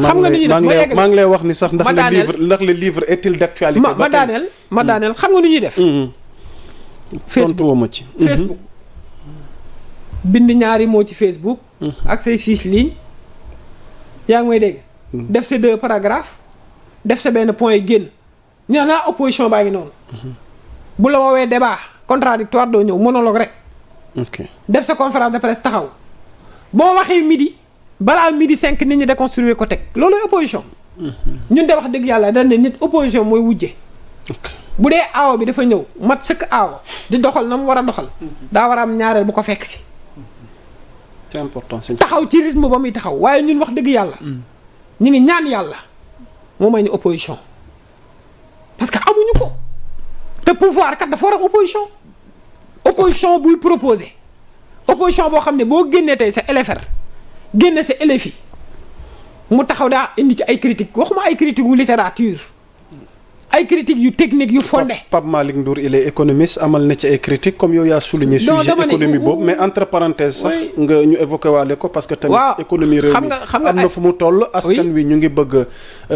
xam nga ni ñuy def maa ngi lay wax ni sax ndax le livre est-il d'actualité. ma daaneel xam nga ni ñuy def. tontu ma ci. Facebook bind ñaari moo ci Facebook. ak say 6 lignes. yaa ngi may dégg. def sa 2 paragraphes. def sa benn point yi génn. ñu naan opposition baa ngi noonu. bu la woowee débat contradictoire doo ñëw monologue rek. def sa conférence de presse taxaw. boo waxee midi balaa midi 5 nit ñi déconstruire ko teg loolu opposition. ñun de wax dëgg yàlla dañ ne nit opposition mooy wujje. bu dee aawo bi dafa ñëw mat sëkk aawo di doxal na mu war a doxal. daa war a am ñaareel bu ko fekk si. c'est important taxaw ci rythme ba muy taxaw waaye ñun wax dëgg yàlla. ñu ngi ñaan yàlla moo may ñu opposition. parce que amuñu ko. te pouvoir kat dafa war a opposition. opposition buy proposer. opposition boo xam ne boo génnee tey sa LFR génne sa LFI mu taxaw daa indi ci ay critiques waxuma ay critiques yu littérature ay critiques yu technique yu fondé. Pape Malick Ndour il est économiste amal na ci ay critiques comme yow yaa souligné sujet économie boobu mais entre parenthèses sax nga ñu évoqué waale ko parce que tamit économie réew mi am na fu mu toll askan wi ñu ngi bëgg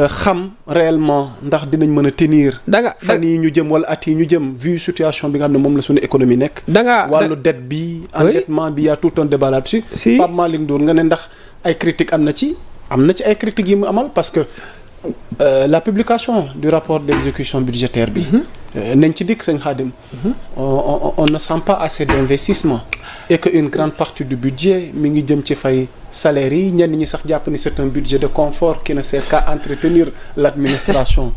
xam réellement ndax dinañ mën a tenir fan yi ñu jëm wala at yi ñu jëm vu situation bi nga xam ne moom la suñu économie nekk wàllu dette bi endettement bi y'a tout un débat là-dessus Pape Malick Ndour nga ne ndax ay critiques am na ci ay critiques yi mu amal parce que la publication du rapport d'exécution budgétaire bi nañ ci dikk sëñ Khadim on ne sent pas assez d'investissement et que une grande partie du budget mi ngi jëm ci fay salaires yi ñenn ñi sax jàpp ni c'est un budget de confort qui ne sert qu'à entretenir l'administration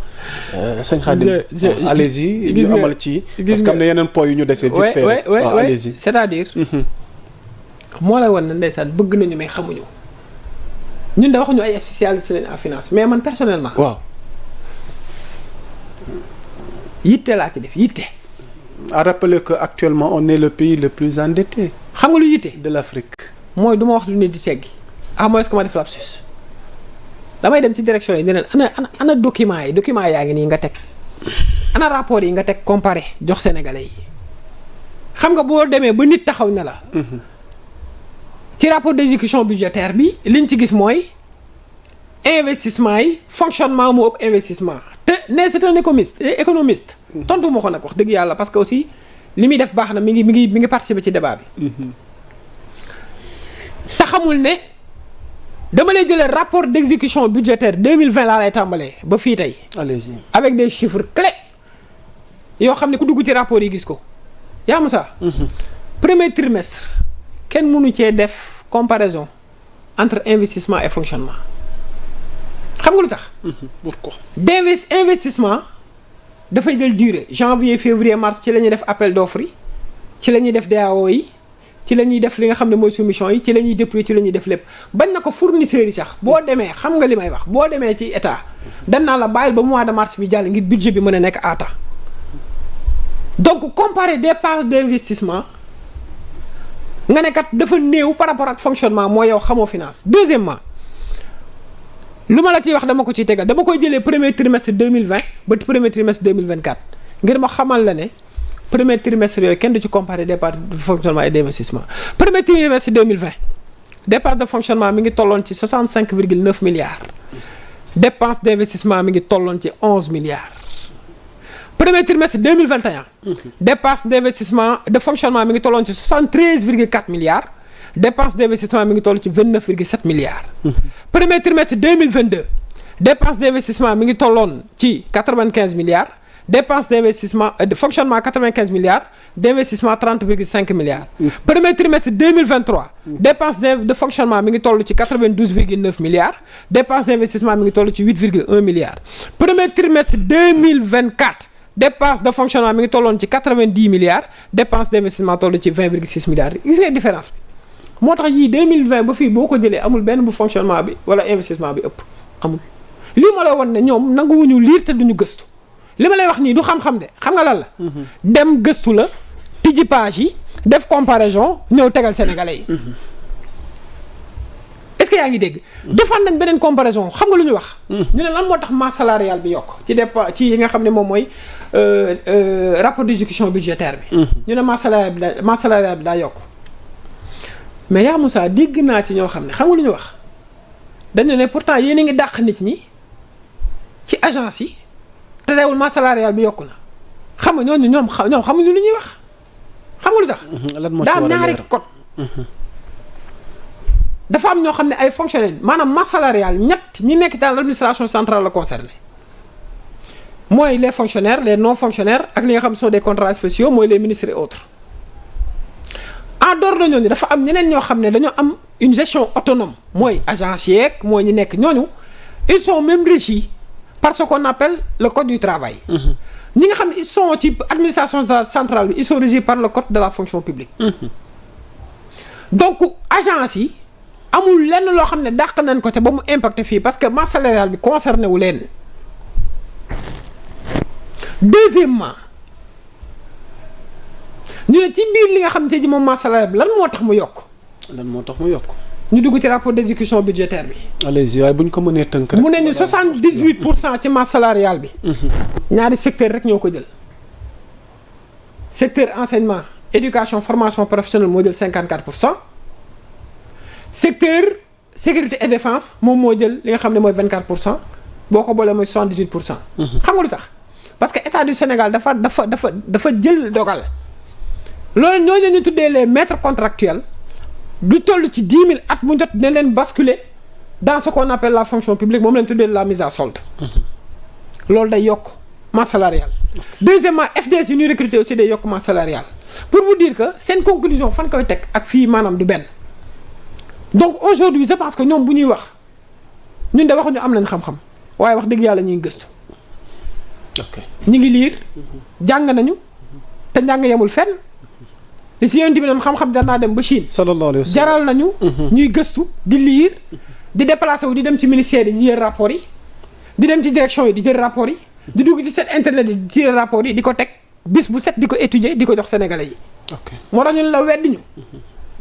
sëñ Khadim allez-y ñu amal ci parce que am na yeneen points yu ñu desee vite fait allez-y c'est-à-dire moo lay wan ne ndeysaan bëgg nañu mais xamuñu ñun de waxuñu ay spécialistes lañ en finance mais man personnellement. waaw. yitte laa ci def yitte. à rappeler que actuellement on est le pays le plus endetté. xam nga lu yitte. de l'Afrique. mooy du ma wax lu nit di teggi. à moins que ma def lapsus. damay dem ci direction yi ne leen ana documents yaa ngi nii nga teg. ana rapport yi nga teg comparé jox sénégalais yi. xam nga boo demee ba nit taxaw ne la. ci rapport d'exécution budgétaire bi liñ ci gis mooy investissement yi fonctionnement moo ëpp investissement te ne c'est un économiste tontu ma ko nag wax dëgg yàlla parce que aussi li muy def baax na mi ngi participer ci débat bi te xamul ne dama lay jëlee rapport d'exécution budgétaire 2020 laa lay tàmbalee ba fii tey allez-y avec des chiffres clés yoo xam ne ku dugg ci rapport yi gis ko yaa Moussa premier trimestre kenn mënu cee def comparaison entre investissement et fonctionnement xam nga lu tax. pourquoi. investissement dafay jël durée janvier février mars ci la ñuy def appel d'offres yi ci la ñuy def DAO yi ci la ñuy def li nga xam ne mooy soumission yi ci la ñuy déployer ci la ñuy def lépp bañ na ko fournisseurs yi sax boo demee xam nga li may wax boo demee ci état dan naa la bàyyil ba mois de mars bi jàll ngir budget bi mën a nekk à temps donc comparer dépenses d'investissement. nga ne kat dafa néew par rapport ak fonctionnement mooy yow xamoo finance deuxièmement lu ma la ciy wax dama ko ciy tegal dama koy jëlee premier trimestre 2020 ba premier trimestre 2024 ngir ma xamal la ne premier trimestre yooyu kenn du ci comparer dépenses de fonctionnement et d'investissement premier trimestre 2020 dépenses de fonctionnement mi ngi tolloon ci 65,9 milliards dépenses d'investissement mi ngi tolloon ci 11 milliards premier trimestre 2021 dépenses d'investissement de fonctionnement mi ngi tolloon ci 73,4 milliards dépenses d'investissement mi ngi toll ci 29,7 milliards premier trimestre 2022 dépenses d'investissement mi ngi tolloon ci 95 milliards dépenses d'investissement de fonctionnement 95 milliards d'investissement 30,5 milliards premier trimestre 2023 dépenses de fonctionnement mi ngi toll ci 92,9 milliards dépenses d'investissement mi ngi toll ci 8,1 milliards premier trimestre 2024 dépense de fonctionnement mi ngi tolloon ci 90 milliards dépense d'investissement toll ci 20,6 milliards gis nga différence bi moo tax yii 2020 ba fii boo ko jëlee amul benn bu fonctionnement bi wala investissement bi ëpp amul lii ma la won ne ñoom nanguwuñu liir te duñu gëstu li ma lay wax nii du xam-xam de xam nga lan la dem gëstu la tijji page yi def comparaison ñëw tegal sénégalais yi est-ce que yaa ngi dégg defoon nañ beneen comparaison xam nga lu ñu wax ñu ne lan moo tax masse salariale bi yokk ci dépense ci yi nga xam ne moom mooy rapport d'exécution budgétaire bi ñu ne masse salariale bi daa yokk mais yaa Moussa dégg naa ci ñoo xam ne xam nga lu ñu wax dañu ne pourtant yéen a ngi dàq nit ñi ci agence yi te teewul masse salariale bi yokku na xam nga ñoom xamuñu lu ñuy wax xam nga lu tax. lan moo ci war a leer daa am ñaari code. dafa am ñoo xam ne ay fonctionnaires maanaam masse salariale ñett ñi nekk dans l'administration centrale la concerné mooy les fonctionnaires les non fonctionnaires ak li nga xam ne sont des contrats spéciaux mooy les ministres et autres. en dehors de ñooñu dafa am ñeneen ñoo xam ne dañoo am une gestion autonome mooy agence yeeg mooy ñi nekk ñooñu ils sont même régis par ce qu'on appelle le code du travail. ñi nga xam ne ils sont ci administration centrale bi ils sont régis par le code de la fonction publique. donc agence yi amul lenn loo xam ne dàq nañ ko te ba mu impacté fii parce que masse salariale bi concerné wu leen. deuxièmement ñu ne ci biir li nga xam ne ji moom masse salariale bi lan moo tax mu yokk. ñu dugg ci rapport d'exécution budgétaire bi. allez-y waaye bu ñu ko mënee tënk rek. mu ne ñu 78% ci masse salariale bi. ñaari secteur rek ñoo ko jël. secteur enseignement éducation formation professionnelle moo jël 54%. secteur sécurité et défense moom moo jël li nga xam ne mooy 24% boo ko boolee mooy 78%. xam nga lu tax parce que état du Sénégal dafa jël dogal. loolu ñooñu ñu tuddee les maîtres contractuels du toll ci 10 000 at mu jot ne leen basculer dans ce qu'on appelle la fonction publique moom leen tuddee la mise à solde. loolu day yokk masse salariale. deuxièmement FDS yu ñuy recruter aussi day yokk masse salariale pour vous dire que seen conclusion fan koy teg ak fii maanaam du benn. donc aujourd'hui je pense que ñoom bu ñuy wax ñun de waxuñu am nañ xam-xam waaye wax dëgg yàlla ñuy gëstu. ñu ngi liir jàng nañu te njàng yemul fenn. li si yéen tamit xam-xam jar naa dem ba Chine. sallallahu alayhi wa sallam jaral nañu. ñuy gëstu di lire di déplacer wu di dem ci ministère yi di jël rapport yi di dem ci direction yi di jël rapport yi di dugg ci site internet yi di jël rapport yi di ko teg bis bu set di ko étudier di ko jox sénégalais yi. moo tax ñun la weddi ñu.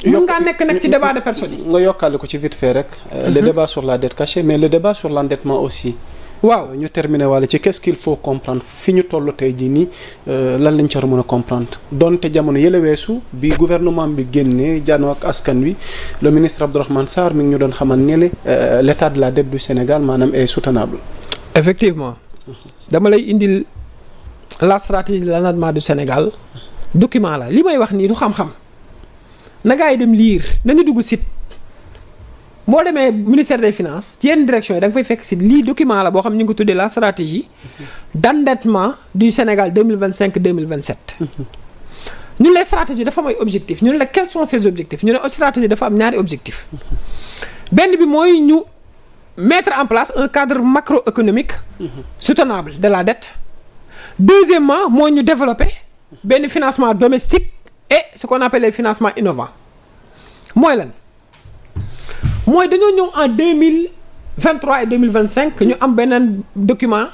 mën ngaa nekk ci débat de personnes yi. nga yokkaale ko ci vite fait rek. le débat sur la dette cachée mais le débat sur l'endettement aussi. waaw ñu terminer walla ci qu'est-ce qu'il faut comprendre fi ñu toll tey jii nii lan lañ ci war a mën a comprendre donte jamono yële weesu bi gouvernement bi génnee janoo ak askan wi le ministre Abdourahmane Sarr mi ngi ñu doon xamal ne l'état de la dette du Sénégal maanaam est soutenable. effectivement dama lay indil la stratégie de l'endettement du Sénégal document la li may wax nii du xam-xam na gaa yi dem lire nañu dugg site. boo demee ministère des finances ci yenn direction yi da nga fay fekk si lii document la boo xam ne ñu ngi ko tuddee la stratégie d'endettement du Sénégal 2025-2027. ñun les stratégies dafa am ay objectifs ñu ne la quels sont ces objectifs ñu ne stratégie dafa am ñaari objectifs. benn bi mooy ñu mettre en place un cadre macroéconomique soutenable de la dette. deuxièmement mooy ñu développer benn financement domestique et ce qu'on appelle les financements innovants mooy lan. mooy dañoo ñëw en 2023 et 2025 ñu am beneen document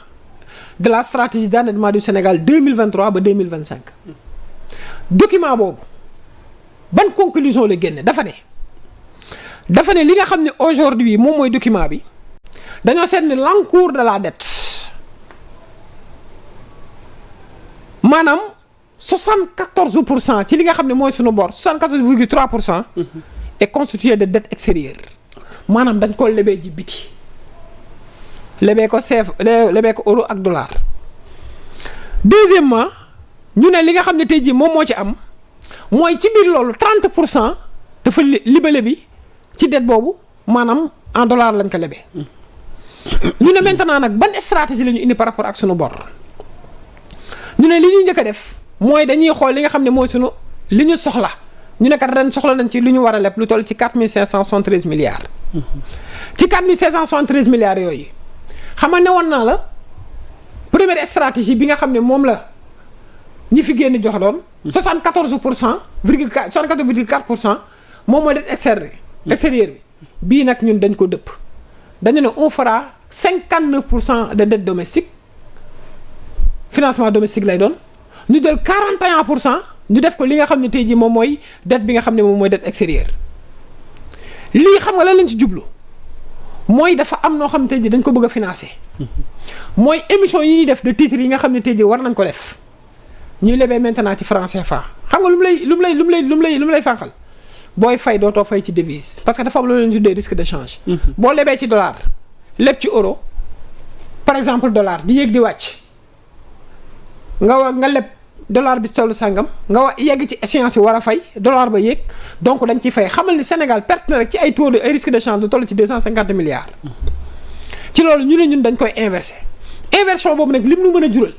de la stratégie d'endettement du Sénégal 2023 ba 2025 document boobu ban conclusion la génne dafa ne li nga xam ne aujourd'hui moom mooy document bi dañoo seet ne l'encours de la dette maanaam 74% ci li nga xam ne mooy sunu bor 74,3% est constitué de dette extérieure. maanaam dañ ko lebee ji biti lebee ko euro ak dollar. deuxièmement ñu ne li nga xam ne tey jii moom moo ci am mooy ci biir loolu 30% dafa libellé bi ci dette boobu maanaam en dollar lañ ko lebee. ñu ne maintenant nag ban stratégie la ñu indi par rapport ak sunu bor ñu ne li ñuy njëkk a def mooy dañuy xool li nga xam ne mooy sunu li ñu soxla. ñu ne kat ren soxla nañ ci lu ñu war a leb lu toll ci 4573 milliards. ci 4573 milliards yooyu xam nga ne woon naa la première stratégie bi nga xam ne moom la ñi fi génn jox doon. 74,4% moom mooy dette extérieure bi bii nag ñun dañ ko dëpp dañu ne on fera 59% de dette domestique financement domestique lay doon ñu jël 41%. ñu def ko li nga xam ne tey jii moom mooy dette bi nga xam ne moom mooy dette extérieure lii xam nga lan lañ ci jublu mooy dafa am noo xam ne tey jii dañ ko bëgg a financer mooy émission yi ñuy def de titres yi nga xam ne tey jii war nañ ko def ñuy lebee maintenant ci franc CFA xam nga lu mu lay fànqal booy fay dootoo fay ci devise parce que dafa am lu leen tuddee risque de change. boo lebee ci dollar leb ci euro par exemple dollar di yéeg di wàcc nga leb dollar bi tollu sàngam nga yegg ci échéance yi war a fay dollar ba yéeg donc dañ ciy fay xamal ni Sénégal perte na rek ci ay taux de ay risque de change du toll ci 250 milliards. ci loolu ñu ne ñun dañ koy inverser inversion boobu nag lim nu mën a jural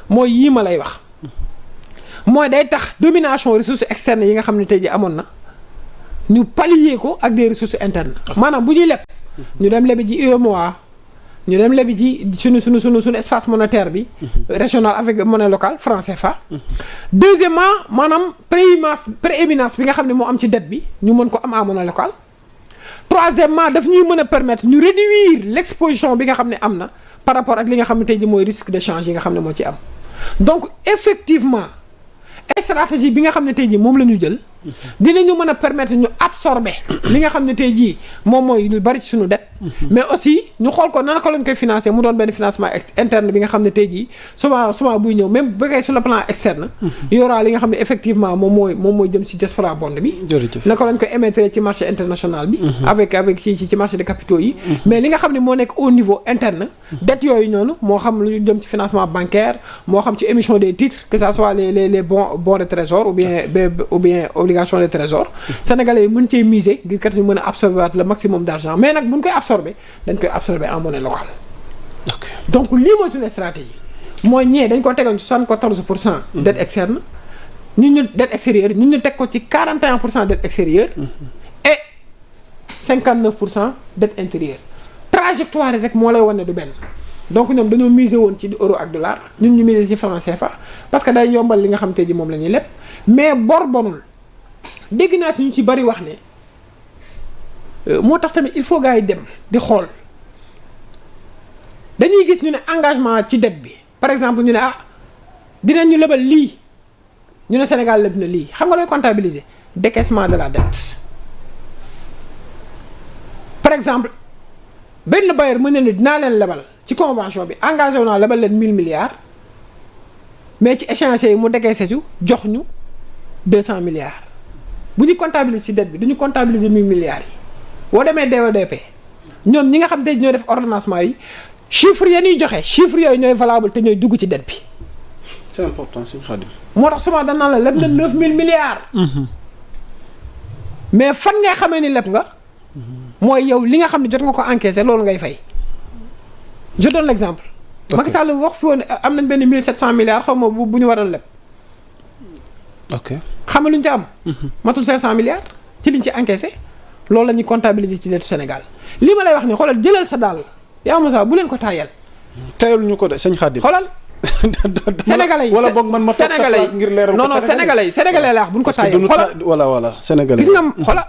mooy yii ma lay wax mooy day tax domination ressources externes yi nga xam ne tey ji amoon na ñu pallier ko ak des ressources internes maanaam bu ñuy leb ñu dem lebi ji UEMOA ñu dem lebi ji suñu espace monétaire bi régional avec monnaie locale franc CFA. Deuxièmement maanaam prééminence bi nga xam ne moo am ci dette bi ñu mën ko am à monnaie locale. Troisièmement daf ñuy mën a permettre ñu réduire l'exposition bi nga xam ne am na par rapport ak li nga xam ne tey ji mooy risque de change yi nga xam ne moo ci am donc effectivement stratégie bi nga xam ne tey jii moom la ñu jël dinañu mën a permettre ñu absorber li nga xam ne tey jii moom mooy lu bari ci suñu dette mais aussi ñu xool ko naka lañ koy financer mu doon benn financement interne bi nga xam ne tey jii souvent buy ñëw même bu fekkee sur le plan externe y aura li nga xam ne effectivement moom mooy jëm ci diaspora bond bi naka lañ koy émettre ci marché international bi avec ci marché de capitaux yi mais li nga xam ne moo nekk au niveau interne dette yooyu noonu moo xam lu jëm ci financement bancaire moo xam ci émission des titres que ça soit les bons de trésor ou bien obligation de trésor sénégalais yi mën cee miser ngir kat ñu mën a absorber le maximum d'argent mais nag buñ koy absorber dañ koy absorber en monnaie locale donc lii mooy suñu stratégie mooy ñee dañ ko tegoon ci 74% dette externe ñu dette extérieure ñun ñu teg ko ci 41% dette extérieure et 59% dette intérieure trajectoire rek moo lay wan ne du benn donc ñoom dañoo miser woon ci euro ak dollar ñun ñu miser ci franc CFA parce que day yombal li nga xam te ji moom la ñuy leb mais bor bonul dégg naa ci ñu ci bari wax ne moo tax tamit il faut gars yi dem di xool dañuy gis ñu ne engagement ci dette bi par exemple ñu ne dinañu lebal lii ñu ne Sénégal leb na lii xam nga looy comptabiliser décaissement de la dette par exemple benn bailleur mën na ne dinaa leen lebal ci convention bi engagé wu naa lebal leen 1000 milliards mais ci échéance yi mu décaissé ju jox ñu 200 milliards bu ñu comptabiliser ci dette bi du ñu comptabiliser 1000 milliards yi boo demee DODP ñoom ñi nga xam te ñooy def ordonnancement yi chiffres ya ñuy joxe chiffres yooyu ñooy valable te ñooy dugg ci dette bi. c'est important sëñ Khadim. moo tax souvent danaa la leb na 9000 milliards. mais fan ngay xamee ni leb nga. mooy yow li nga xam ne jot nga ko encaissé loolu ngay fay. je donne l'exemple. ok Macky Sall wax fi woon am nañ benn 1700 milliards xaw ma bu ñu waroon leb. ok xam nga lu ñu ci am. matul 500 milliards ci liñ ci encaissé loolu la ñuy comptabiliser ci dette Sénégal li ma lay wax ni xoolal jëlal sa daal yaa ma bu leen ko taayal. tayal ñu ko de sëñ Khadim. xoolal. sénégalais yi wala boog man ma toog sa place ngir leeral ko non sénégalais la wax bu ñu ko taayal. xoolal voilà sénégalais. gis nga xoolal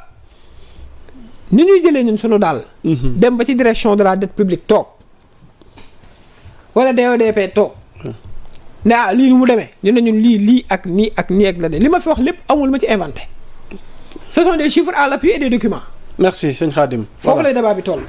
ni ñuy jëlee ñun sunu daal. dem ba ci direction de la dette publique toog wala DODP toog. ne lii nu mu demee ñu ne ñun lii ak nii ak nii ak la de li ma fi wax lépp amul ma ci inventé ce sont des chiffres à l'appui et des documents. merci sëñ Khadim. foofu lay débat bi toll.